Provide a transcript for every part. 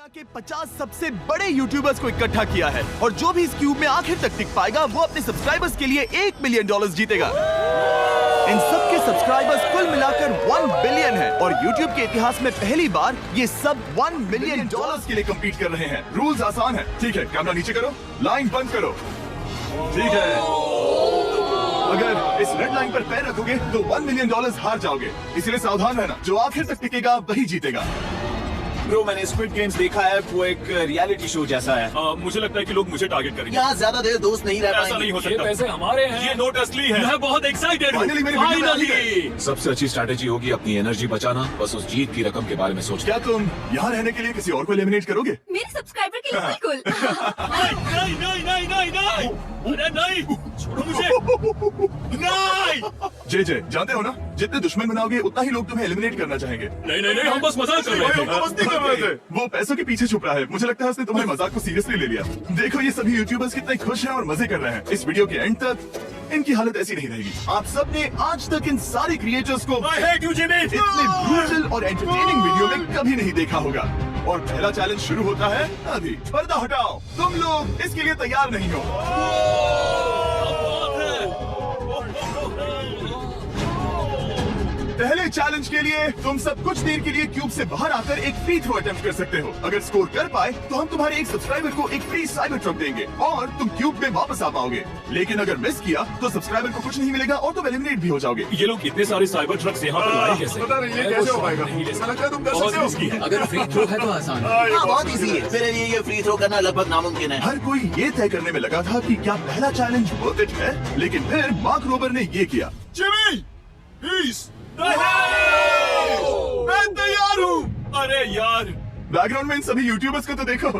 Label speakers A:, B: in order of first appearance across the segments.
A: दुनिया के 50 सबसे बड़े यूट्यूबर्स को इकट्ठा किया है और जो भी इस क्यूब में आखिर तक टिक पाएगा वो अपने सब्सक्राइबर्स के लिए $1 मिलियन जीतेगा। इन सब के सब्सक्राइबर्स कुल मिलाकर 1 बिलियन है और यूट्यूब के इतिहास में पहली बार ये सब $1 मिलियन के लिए कम्पीट कर रहे हैं। रूल्स आसान है, ठीक है? कैमरा नीचे करो, लाइन बंद करो, ठीक है? अगर इस रेड लाइन पर पैर रखोगे तो $1 मिलियन हार जाओगे, इसलिए सावधान रहना। जो आखिर तक टिकेगा वही जीतेगा।
B: ब्रो, मैंने स्क्विड गेम्स देखा है, वो एक रियलिटी शो जैसा है।
C: मुझे लगता है कि लोग मुझे टारगेट करेंगे।
D: यहाँ ज्यादा देर दोस्त नहीं रह
C: ऐसा
D: पाएंगे।
C: नहीं हो
E: ये
C: सकता।
E: पैसे हमारे हैं।
C: ये नोट असली है। मैं बहुत एक्साइटेड हूँ।
A: Finally मेरी वीडियो में आ गई।
E: सबसे अच्छी स्ट्रैटेजी होगी अपनी एनर्जी बचाना, बस उस जीत की रकम के बारे में सोचना।
A: क्या तुम यहाँ रहने के लिए किसी और को एलिमिनेट करोगे?
F: मेरे सब्सक्राइबर के लिए बिल्कुल।
C: नहीं नहीं नहीं नहीं नहीं, अरे नहीं, छोड़ो मुझे। नहीं,
A: जे जानते हो ना, जितने दुश्मन बनाओगे उतना ही लोग तुम्हें एलिमिनेट करना चाहेंगे।
C: नहीं नहीं नहीं, हम बस मजाक कर रहे थे।
A: वो पैसों के पीछे छुप रहा है। मुझे लगता है उसने तुम्हारे मजाक को सीरियसली ले लिया। देखो ये सभी यूट्यूबर्स कितने खुश हैं और मजे कर रहे हैं। इस वीडियो के एंड तक इनकी हालत ऐसी नहीं रहेगी। आप सबने आज तक इन सारे क्रिएटर्स को
C: I hate you, Jimmy।
A: इतने ब्रूटल और एंटरटेनिंग वीडियो में कभी नहीं देखा होगा। और पहला चैलेंज शुरू होता है अभी। पर्दा हटाओ, तुम लोग इसके लिए तैयार नहीं हो। पहले चैलेंज के लिए तुम सब कुछ देर के लिए क्यूब से बाहर आकर एक फ्री थ्रो अटेम्प्ट कर सकते हो। अगर स्कोर कर पाए तो हम तुम्हारे एक सब्सक्राइबर को एक फ्री साइबर ट्रक देंगे और तुम क्यूब में वापस आ पाओगे। लेकिन अगर मिस किया तो सब्सक्राइबर को कुछ नहीं मिलेगा और तुम एलिमिनेट भी हो जाओगे।
C: ये लोग इतने सारे साइबर ट्रक्स यहाँ पर लाए कैसे?
A: पता नहीं, ये कैसे हो पाएगा?
C: नहीं ले
A: लगता है तुम कर
C: बहुत
A: सकते हो।
C: रिस्की है।
E: अगर फ्री थ्रो है तो आसान है।
D: हाँ, बहुत इजी है। मेरे लिए ये फ्री थ्रो करना लगभग नामुमकिन है।
A: हर कोई ये तय करने में लगा था कि क्या पहला चैलेंज वर्थ इट है, लेकिन फिर मार्क रोबर ने ये किया।
C: Jimmy, please. मैं तैयार हूँ। अरे यार,
A: बैकग्राउंड में इन सभी यूट्यूबर्स को तो देखो।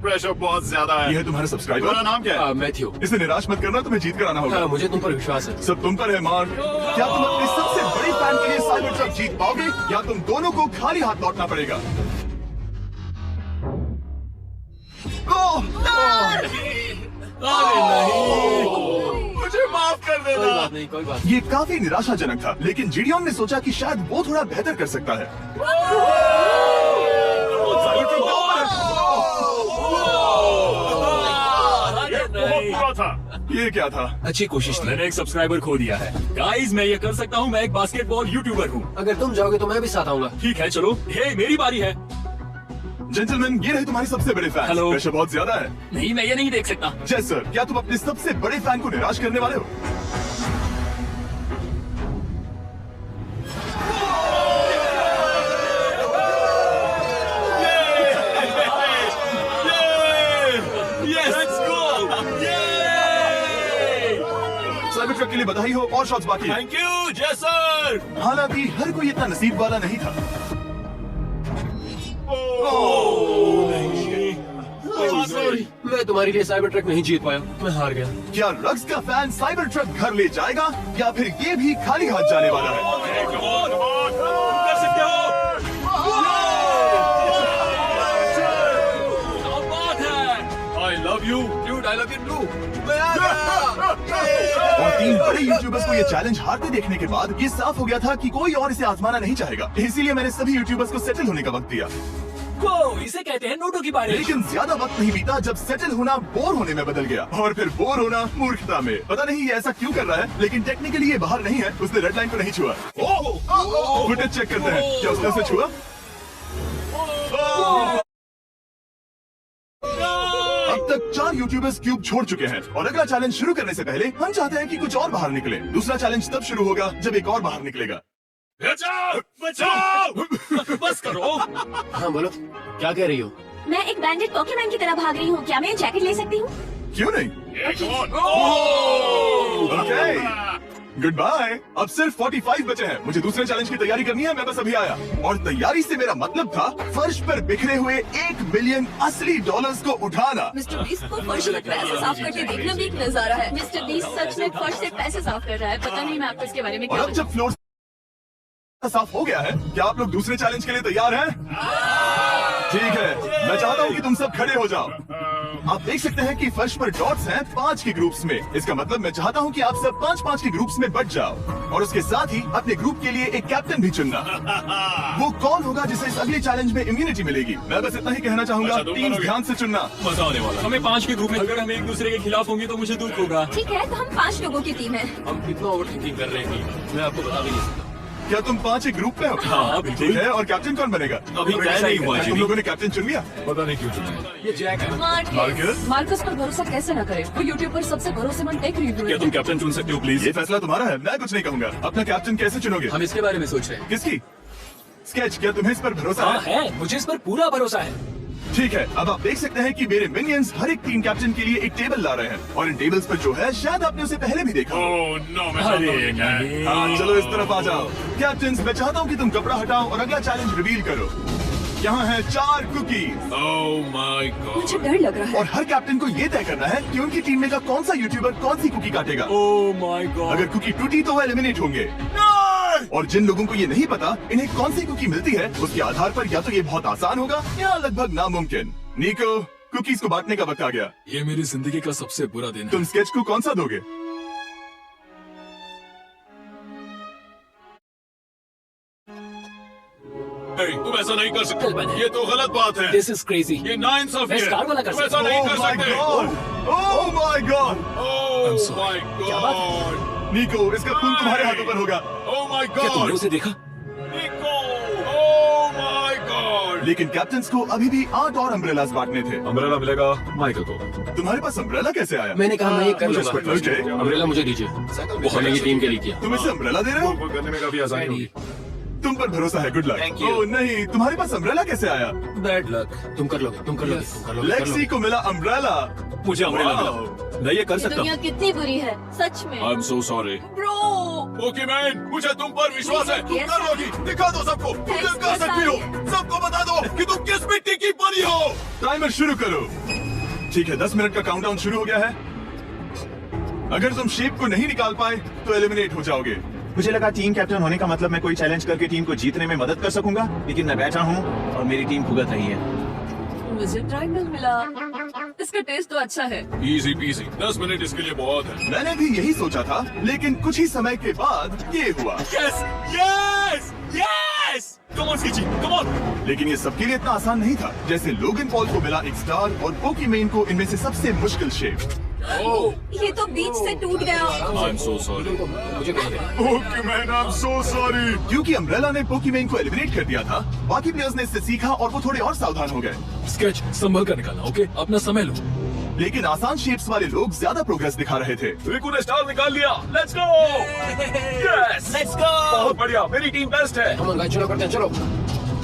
C: प्रेशर बहुत ज्यादा है।
A: ये है तुम्हारा सब्सक्राइबर।
C: तुम्हारा नाम क्या है?
E: मैथ्यू,
A: इसे निराश मत करना, तुम्हें जीत कर आना होगा।
E: मुझे तुम पर विश्वास है।
A: सब तुम पर है मार्क। क्या तुम अपने सबसे बड़ी फैन के लिए साइबर ट्रक जीत पाओगे या तुम दोनों को खाली हाथ लौटना पड़ेगा?
C: अरे नहीं, मुझे माफ कर
E: कोई
C: देना।
E: बात नहीं, कोई बात
A: ये काफी निराशाजनक था, लेकिन जीडियन ने सोचा कि शायद वो थोड़ा बेहतर कर सकता है। साइबर ट्रक दांव पर है।
C: बहुत बुरा था।
A: ये क्या था?
E: नहीं। अच्छी कोशिश थी।
C: मैंने एक सब्सक्राइबर खो दिया है। गाइस, मैं ये कर सकता हूँ। मैं एक बास्केटबॉल यूट्यूबर हूँ।
E: अगर तुम जाओगे तो मैं भी साथ आऊंगा।
C: ठीक है, चलो। हे, मेरी बारी है।
A: जेंटलमैन, ये रहे तुम्हारे सबसे बड़े फैन।
C: हेलो।
A: प्रेशर बहुत ज्यादा है।
C: नहीं, मैं ये नहीं देख सकता।
A: जय सर, क्या तुम अपने सबसे बड़े फैन को निराश करने वाले हो? साइबर ट्रक के लिए बधाई हो और शॉट्स बाकी हैं।
C: थैंक यू जय सर।
A: हालांकि हर कोई इतना नसीब वाला नहीं था।
E: मैं तुम्हारे लिए साइबर ट्रक नहीं जीत पाया, मैं हार गया।
A: क्या रग्स का फैन साइबर ट्रक घर ले जाएगा या फिर ये भी खाली हाथ जाने वाला है?
C: कर सकते हो। क्या बात है। I love you
E: Dude, I love you too.
A: और 3 बड़े यूट्यूबर्स को ये चैलेंज हारते देखने के बाद ये साफ हो गया था कि कोई और इसे आजमाना नहीं चाहेगा। इसीलिए मैंने सभी यूट्यूबर्स को सेटल होने का वक्त दिया।
C: इसे कहते हैं नोटों की बारी।
A: लेकिन ज्यादा वक्त नहीं बीता जब सेटल होना बोर होने में बदल गया और फिर बोर होना मूर्खता में। पता नहीं ये ऐसा क्यों कर रहा है, लेकिन टेक्निकली ये बाहर नहीं है। उसने रेड लाइन को नहीं छुआ। फुटेज चेक करते हैं, क्या उसने उसे छुआ? अब तक 4 यूट्यूबर्स क्यूब छोड़ चुके हैं और अगला चैलेंज शुरू करने से पहले हम चाहते हैं कि कुछ और बाहर निकले। दूसरा चैलेंज तब शुरू होगा जब एक और बाहर निकलेगा।
C: बचाओ, बचाओ। बस करो।
E: हाँ बोलो, क्या कह रही हो?
F: मैं एक बैंडेड पॉकीमैन की तरह भाग रही हूँ। क्या मैं जैकेट ले सकती हूँ?
A: क्यों नहीं? Okay, goodbye. अब सिर्फ 45 बचे हैं। मुझे दूसरे चैलेंज की तैयारी करनी है। मैं बस अभी आया और तैयारी से मेरा मतलब था फर्श पर बिखरे हुए $1 मिलियन असली डॉलर्स को उठाना।
F: मिस्टर बीस्ट को फर्श से पैसे साफ करते देखना भी एक नजारा है। मिस्टर बीस्ट सच में फर्श से पैसे साफ कर रहा है। पता नहीं मैं आपको इसके बारे में
A: और
F: क्या
A: अब जब फ्लोर साफ हो गया है, क्या आप लोग दूसरे चैलेंज के लिए तैयार हैं? ठीक है, मैं चाहता हूँ कि तुम सब खड़े हो जाओ। आप देख सकते हैं कि फर्श पर डॉट्स हैं 5 के ग्रुप्स में। इसका मतलब मैं चाहता हूं कि आप सब 5-5 के ग्रुप्स में बट जाओ और उसके साथ ही अपने ग्रुप के लिए एक कैप्टन भी चुनना। वो कौन होगा जिसे इस अगले चैलेंज में इम्यूनिटी मिलेगी? मैं बस इतना ही कहना चाहूंगा,
C: अच्छा, तुम
A: टीम
C: करोगे?
A: ध्यान से चुनना।
C: मजा आने वाला। हमें 5 के ग्रुप में, अगर हम एक दूसरे के खिलाफ होंगे तो मुझे दुख होगा।
F: ठीक है, तो हम 5 लोगों की टीम है।
E: हम कितना ओवर थिंकिंग कर रहे हैं मैं आपको बता भी नहीं सकता।
A: क्या तुम 5 एक ग्रुप में हो?
C: हाँ, बिल्कुल।
A: ठीक है, और कैप्टन कौन बनेगा?
C: अभी तय नहीं हुआ,
A: तुम
C: जिमी।
A: लोगों ने कैप्टन चुन लिया?
C: पता नहीं क्यों चुना है।
E: ये जैक है।
A: मार्कस?
F: मार्कस पर भरोसा कैसे न करे? वो यूट्यूब पर सबसे भरोसेमंद टेक
C: क्या
F: रिव्यूअर
C: तुम कैप्टन चुन सकते हो प्लीज?
A: ये फैसला तुम्हारा है, मैं कुछ नहीं कहूंगा। अपना कैप्टन कैसे चुनोगे?
E: हम इसके बारे में सोच रहे हैं।
A: किसकी? स्केच, क्या तुम्हें इस पर भरोसा
E: हाँ
A: है?
E: है, मुझे इस पर पूरा भरोसा है।
A: ठीक है, अब आप देख सकते हैं कि मेरे मिनियंस हर एक टीम कैप्टन के लिए एक टेबल ला रहे हैं और इन टेबल्स पर जो है शायद आपने उसे पहले भी देखा हो।
C: अरे नहीं।
A: हाँ, चलो इस तरफ आ जाओ। कैप्टन, मैं चाहता हूँ कि तुम कपड़ा हटाओ और अगला चैलेंज रिवील करो। यहाँ है 4 कुकीज
C: ओह माय गॉड।
F: मुझे डर लग रहा है।
A: और हर कैप्टन को ये तय करना है कि उनकी टीम में का कौन सा यूट्यूबर कौन सी कुकी काटेगा।
C: Oh my God.
A: अगर कुकी टूटी तो वो एलिमिनेट होंगे और जिन लोगों को ये नहीं पता इन्हें कौन सी कुकी मिलती है, उसके आधार पर या तो ये बहुत आसान होगा या लगभग नामुमकिन। निको, कुकीज को बांटने का वक्त आ गया।
C: ये मेरी जिंदगी का सबसे बुरा दिन
A: तुम स्केच को कौन सा दोगे?
C: तुम ऐसा नहीं कर सकते। ये तो गलत बात है।
E: This is crazy.
C: ये नाइंसाफी
E: मैं
C: है।
E: स्टार वाला कर
C: तुम ऐसा
E: सकता
C: नहीं
A: Oh
C: कर
A: my
C: सकते।
A: God! Oh my God!
C: Oh my God.
A: निको, इसका खून तुम्हारे हाथों पर होगा।
C: ओह माय
E: क्या तुमने
C: गॉड।
E: उसे देखा?
C: निको। Oh my God.
A: लेकिन कैप्टन्स को अभी भी 8 और अम्ब्रेलास बांटने थे।
C: अम्ब्रेला मिलेगा माइकल को।
A: तुम्हारे पास अम्ब्रेला कैसे आया?
E: मैंने कहा मैं ये कर
C: मुझे
E: लूंगा।
C: इस पर
A: Okay.
E: अम्ब्रेला मुझे दीजिए। वो हमने ये टीम के लिए किया।
A: तुम इसे अम्ब्रेला दे रहे हो?
C: वो करने में काफी आसानी होगी।
A: तुम पर भरोसा है, गुड लक।
D: Thank you.
A: ओह नहीं, तुम्हारे पास अम्ब्रेला कैसे आया?
E: Bad luck. तुम कर लोगे, तुम कर लोगे, तुम कर लोगे, कर
A: लेक्सी
E: लोगे।
A: को मिला अम्ब्रेला।
C: मुझे अम्ब्रेला
A: Wow.
C: मिला। मैं ये कर सकता हूँ।
F: दुनिया कितनी बुरी है, सच में।
C: आई am so sorry.
F: Bro,
C: okay man, मुझे तुम पर विश्वास है। तुम कर लोगी। दिखा दो सबको। तुम
F: Thanks,
C: कर सकती हो। सबको बता दो कि तुम किस मिट्टी की बनी हो।
A: टाइमर शुरू करो। ठीक है, 10 मिनट का काउंटडाउन शुरू हो गया है। अगर तुम शेप को नहीं निकाल पाए तो एलिमिनेट हो जाओगे।
B: मुझे लगा टीम कैप्टन होने का मतलब मैं कोई चैलेंज करके टीम को जीतने में मदद कर सकूंगा, लेकिन मैं बैठा हूँ और मेरी टीम भुगत रही है।
F: मुझे ट्रायंगल मिला। इसका टेस्ट तो अच्छा है।
C: Easy PG. 10 मिनट इसके लिए बहुत है।
A: मैंने भी यही सोचा था, लेकिन कुछ ही समय के बाद ये हुआ।
C: Yes yes yes. Come on CG, come on.
A: लेकिन ये सबके लिए इतना आसान नहीं था। जैसे लोगन पॉल को मिला एक स्टार और पोकीमेन को इनमें से सबसे मुश्किल शेप।
F: ये तो बीच से टूट गया।
C: I am so sorry.
E: मुझे कह दे।
A: Okay man, I am so sorry. क्योंकि अम्ब्रेला ने पोकीमेन को एलिमिनेट कर दिया था, बाकी प्लेयर्स ने इससे सीखा और वो थोड़े और सावधान हो गए।
C: स्केच संभल कर निकालना, ओके? अपना समय लो।
A: लेकिन आसान शेप्स वाले लोग ज्यादा प्रोग्रेस दिखा रहे थे।
C: रिकू ने स्टार निकाल लिया। Let's go. Yes let's go. बहुत बढ़िया, मेरी टीम बेस्ट है।
E: हम गाइस चलो करते हैं, चलो।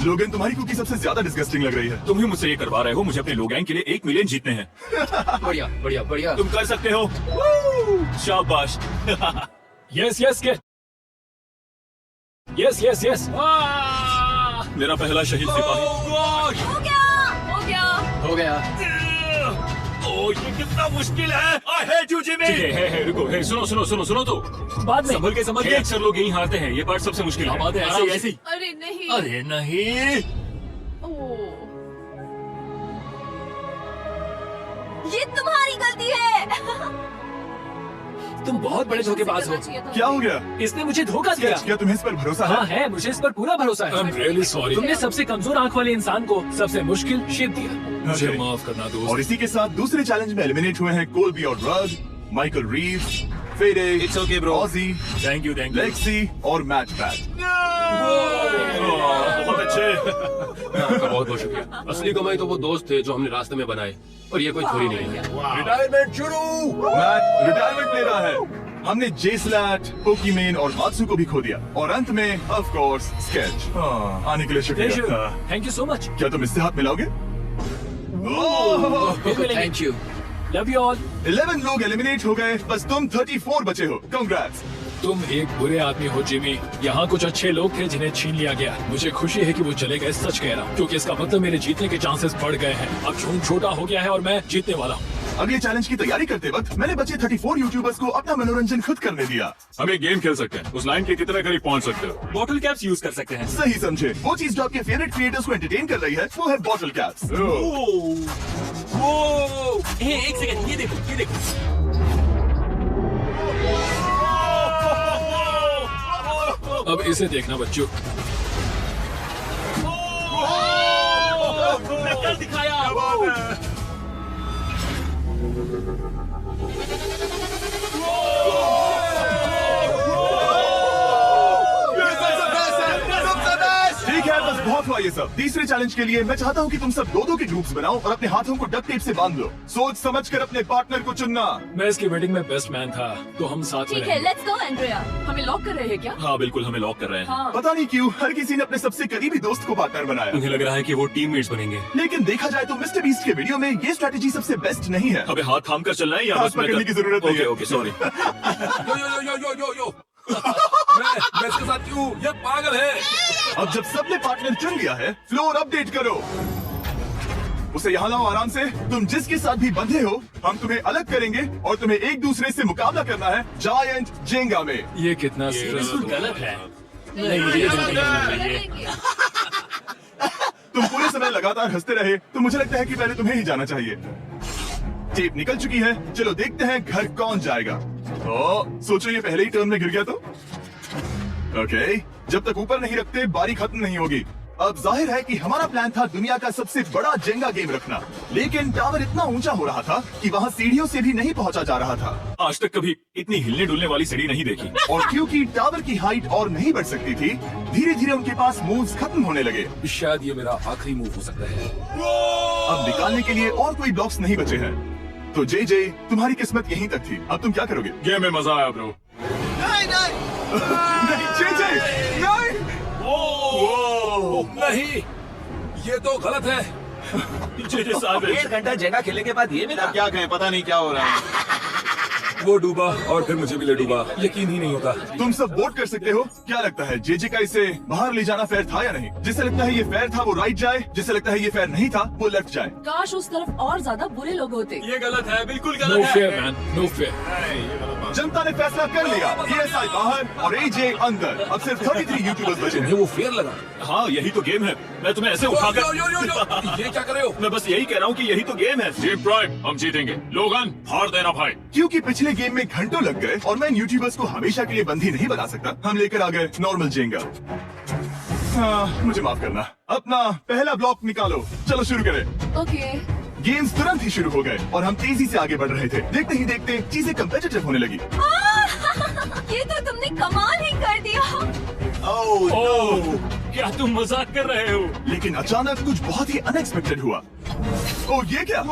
A: लोगन, तुम्हारी कुकी सबसे ज्यादा डिस्गस्टिंग लग रही है।
C: तुम ही मुझसे ये करवा रहे हो। मुझे अपने लोगैंग के लिए 1 मिलियन जीतने हैं।
E: बढ़िया, बढ़िया, बढ़िया।
C: तुम कर सकते हो। शाबाश। यस यस के। Yes yes yes. मेरा पहला शहीद सिपाही।
F: हो गया, हो गया।
E: हो गया।
C: ओह, ये कितना मुश्किल है। I hate you, Jimmy. है, रुको, है, सुनो तो। बाद में संभल के अक्सर लोग यही हारते हैं। ये पार्ट सबसे मुश्किल है। बात है, ऐसे ही।
F: अरे नहीं।
C: अरे नहीं।
F: ओह। ये तुम्हारी गलती है।
E: तुम बहुत बड़े धोखेबाज हो।
A: क्या हो गया?
E: इसने मुझे धोखा दिया।
A: क्या तुम्हें इस पर भरोसा
E: हाँ
A: है?
E: है, मुझे इस पर पूरा भरोसा है।
C: I'm really sorry.
E: तुमने सबसे कमजोर आंख वाले इंसान को सबसे मुश्किल शेप दिया।
C: मुझे
A: Okay.
C: माफ करना
A: और
C: दोस्त।
A: इसी के साथ दूसरे चैलेंज में एलिमिनेट हुए हैं कोलबी और Rug, Michael Reeves, Fede,
D: It's okay, bro.
A: Ozzy,
C: thank you.
A: Lexi और मैट पैट।
C: बहुत अच्छे।
E: आपका बहुत बहुत शुक्रिया। असली कमाई तो वो दोस्त थे जो हमने रास्ते में बनाए, और ये कोई थोड़ी नहीं है।
C: रिटायरमेंट शुरू।
A: मैट रिटायरमेंट ले रहा है। हमने जेसलैट, पोकीमेन और मात्सु को भी खो दिया और अंत में ऑफ कोर्स स्केच। आने के लिए शुक्रिया।
E: Thank you so much.
A: क्या तुम इससे हाथ मिलाओगे?
E: Thank you. Love you all.
A: 11 लोग एलिमिनेट हो गए, बस तुम 34 बचे हो। कांग्रेट्स।
C: तुम एक बुरे आदमी हो जिमी। यहाँ कुछ अच्छे लोग थे जिन्हें छीन लिया गया। मुझे खुशी है कि वो चले गए। सच कह रहा हूँ, क्योंकि इसका मतलब मेरे जीतने के चांसेस बढ़ गए हैं। अब झूठ छोटा हो गया है और मैं जीतने वाला हूँ।
A: अगले चैलेंज की तैयारी करते वक्त मैंने बचे 34 यूट्यूबर्स को अपना मनोरंजन खुद करने दिया।
C: हम एक गेम खेल सकते हैं, उस लाइन के कितने करीब पहुंच सकते हो?
G: बॉटल कैप्स यूज कर सकते हैं।
A: सही समझे। वो चीज जो आपके फेवरेट क्रिएटर्स को एंटरटेन कर रही है वो है बॉटल कैप्स।
G: एक सेकंड, ये देखो, ये देखो।
E: अब इसे देखना बच्चों।
G: मैं कल दिखाया।
A: ठीक है, बस बहुत हुआ ये सब। तीसरे चैलेंज के लिए मैं चाहता हूँ कि तुम सब दो के ग्रुप्स बनाओ और अपने हाथों को डक्ट टेप से बांध लो। सोच समझ कर अपने पार्टनर को चुनना।
E: मैं इसकी वेडिंग में बेस्ट मैन था, तो हम साथ में
F: ठीक है, लेट्स गो एंड्रिया। हमें लॉक कर रहे हैं क्या?
C: हाँ बिल्कुल, हमें लॉक कर रहे हैं।
F: हाँ।
A: पता नहीं क्यों हर किसी ने अपने सबसे करीबी दोस्त को पार्टनर बनाया।
C: उन्हें लग रहा है कि वो टीममेट्स बनेंगे।
A: लेकिन देखा जाए तो मिस्टर बीस्ट के वीडियो में ये स्ट्रेटेजी सबसे बेस्ट नहीं है।
C: अबे हाथ थाम कर चलना है या
A: हाथ
C: बस मैं
A: पकड़ने की जरूरत नहीं है।
C: Okay sorry.
E: यो मैं इसके साथ क्यों? ये पागल है।
A: अब जब सबने पार्टनर चुन लिया है, फ्लोर अपडेट करो। उसे यहाँ लाओ आराम से। तुम जिसके साथ भी बंधे हो, हम तुम्हें अलग करेंगे और तुम्हें एक दूसरे से मुकाबला करना है जायंट जेंगा में।
E: ये कितना
G: बिल्कुल गलत है।
A: तुम पूरे समय लगातार हंसते रहे, तो मुझे लगता है कि पहले तुम्हें ही जाना चाहिए। टेप निकल चुकी है, चलो देखते हैं घर कौन जाएगा। सोचो ये पहले ही टर्न में गिर गया तो। ओके, जब तक ऊपर नहीं रखते बारी खत्म नहीं होगी। अब जाहिर है कि हमारा प्लान था दुनिया का सबसे बड़ा जेंगा गेम रखना, लेकिन टावर इतना ऊंचा हो रहा था कि वहाँ सीढ़ियों से भी नहीं पहुँचा जा रहा था।
C: आज तक कभी इतनी हिलने डुलने वाली सीढ़ी नहीं देखी।
A: और क्योंकि टावर की हाइट और नहीं बढ़ सकती थी, धीरे धीरे उनके पास मूव्स खत्म होने लगे।
E: शायद ये मेरा आखिरी मूव हो सकता है।
A: अब निकालने के लिए और कोई ब्लॉक्स नहीं बचे हैं। तो जे तुम्हारी किस्मत यहीं तक थी। अब तुम क्या करोगे?
C: गेम में मजा आया ब्रो।
A: नहीं जे नहीं।
E: नहीं, ये तो गलत है।
C: साहब
G: 1 घंटा जेगा खेलने के बाद ये मिला।
B: क्या कहें, पता नहीं क्या हो रहा है।
E: वो डूबा और फिर मुझे मिले डूबा। यकीन ही नहीं होता।
A: तुम सब वोट कर सकते हो। क्या लगता है जे का इसे बाहर ले जाना फेयर था या नहीं? जिसे लगता है ये फेयर था वो राइट जाए, जिसे लगता है ये फेयर नहीं था वो लेफ्ट जाए।
F: काश उस तरफ और ज्यादा बुरे लोग होते।
C: ये गलत है, बिल्कुल
E: नो
C: गलत
E: फेयर
C: है।
E: Man, no fair.
A: जनता ने फैसला कर लिया। ESI बाहर और AJ अंदर। अब सिर्फ 33 यूट्यूबर्स बचे हैं।
E: तुम्हें वो फेयर लगा?
C: हाँ यही तो गेम है। मैं तुम्हें ऐसे उठाकर
E: ये क्या कर रहे हो?
C: मैं बस यही कह रहा हूँ कि यही तो गेम है। टीम प्राइम, हम जीतेंगे। लोगन हार देना भाई।
A: क्योंकि पिछले गेम में घंटों लग गए और मैं यूट्यूबर्स को हमेशा के लिए बंदी नहीं बना सकता, हम लेकर आ गए नॉर्मल जेंगा। मुझे माफ करना। अपना पहला ब्लॉक निकालो। चलो शुरू करें।
F: ओके।
A: गेम्स तुरंत ही शुरू हो गए और हम तेजी से आगे बढ़ रहे थे। देखते ही देखते चीजें कम्पिटिटिव होने लगी।
F: ये तो तुमने कमाल ही कर दिया।
C: ओह, क्या तुम मजाक कर रहे हो?
A: लेकिन अचानक कुछ बहुत ही अनएक्सपेक्टेड हुआ। ओह ये क्या?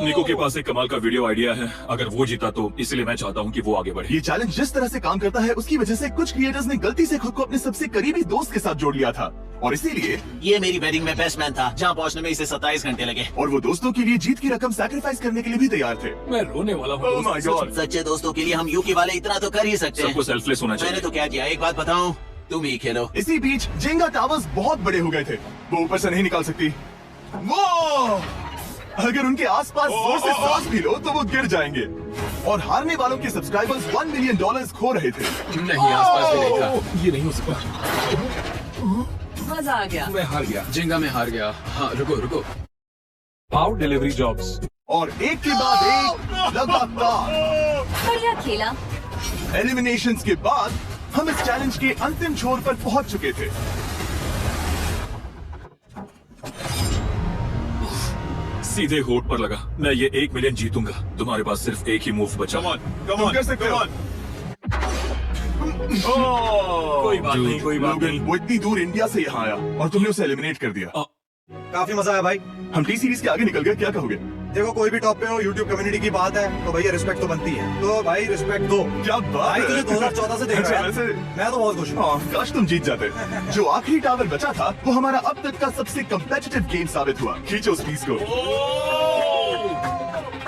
C: निको के पास एक कमाल का वीडियो आइडिया है। अगर वो जीता तो इसलिए मैं चाहता हूँ कि वो आगे बढ़े।
A: ये चैलेंज जिस तरह से काम करता है उसकी वजह से कुछ क्रिएटर्स ने गलती से खुद को अपने सबसे करीबी दोस्त के साथ जोड़ लिया था और इसीलिए
D: ये मेरी वेडिंग में बेस्ट मैन था, जहाँ पहुँचने में इसे 27 घंटे लगे।
A: और वो दोस्तों के लिए जीत की रकम सैक्रिफाइस करने के लिए भी तैयार थे।
E: मैं रोने वाला हूँ।
A: Oh my God.
D: सच्चे दोस्तों के लिए हम यूके वाले इतना तो कर ही सकते हैं।
C: सबको सेल्फलेस होना
D: मैंने
C: चाहिए।
D: तो क्या किया, एक बात बताऊं, तुम ही खेलो।
A: इसी बीच जेंगा टावर्स बहुत बड़े हो गए थे। वो ऊपर से नहीं निकाल सकती। वो अगर उनके आसपास जोर से सांस भी लो तो वो गिर जाएंगे। और हारने वालों के सब्सक्राइबर्स $1 मिलियन खो रहे थे।
E: नहीं, आसपास भी नहीं था। ये नहीं हो सकता।
F: मजा आ गया।
E: मैं हार गया। जेंगा में हार गया। हाँ रुको। Power delivery jobs.
A: और एक के बाद एक लगातार
F: बढ़िया खेला।
A: एलिमिनेशंस के बाद हम इस चैलेंज के अंतिम छोर पर पहुंच चुके थे।
C: सीधे होठ पर लगा। मैं ये 1 मिलियन जीतूंगा। तुम्हारे पास सिर्फ एक ही मूव बचा।
A: तुम कर सकते हो।
C: कोई बात नहीं, कोई बात
A: लोगन,
C: नहीं।
A: वो इतनी दूर इंडिया से यहाँ आया और तुमने उसे एलिमिनेट कर दिया।
H: काफी मजा आया भाई।
A: हम टी सीरीज के आगे निकल गए। क्या कहोगे?
H: देखो कोई भी टॉप पे हो, यूट्यूब कम्युनिटी की बात है तो भैया रिस्पेक्ट तो बनती है। तो भाई रिस्पेक्ट दो।
A: क्या बात
H: भाई
A: है।
H: तुझे 2014 से देख
A: अच्छा,
H: रहा है।
A: वैसे
H: मैं तो बहुत खुश हूँ।
A: हाँ, काश तुम जीत जाते। जो आखिरी टावर बचा था वो हमारा अब तक का सबसे कम्पिटिटिव गेम साबित हुआ। खींचो उस पीस को।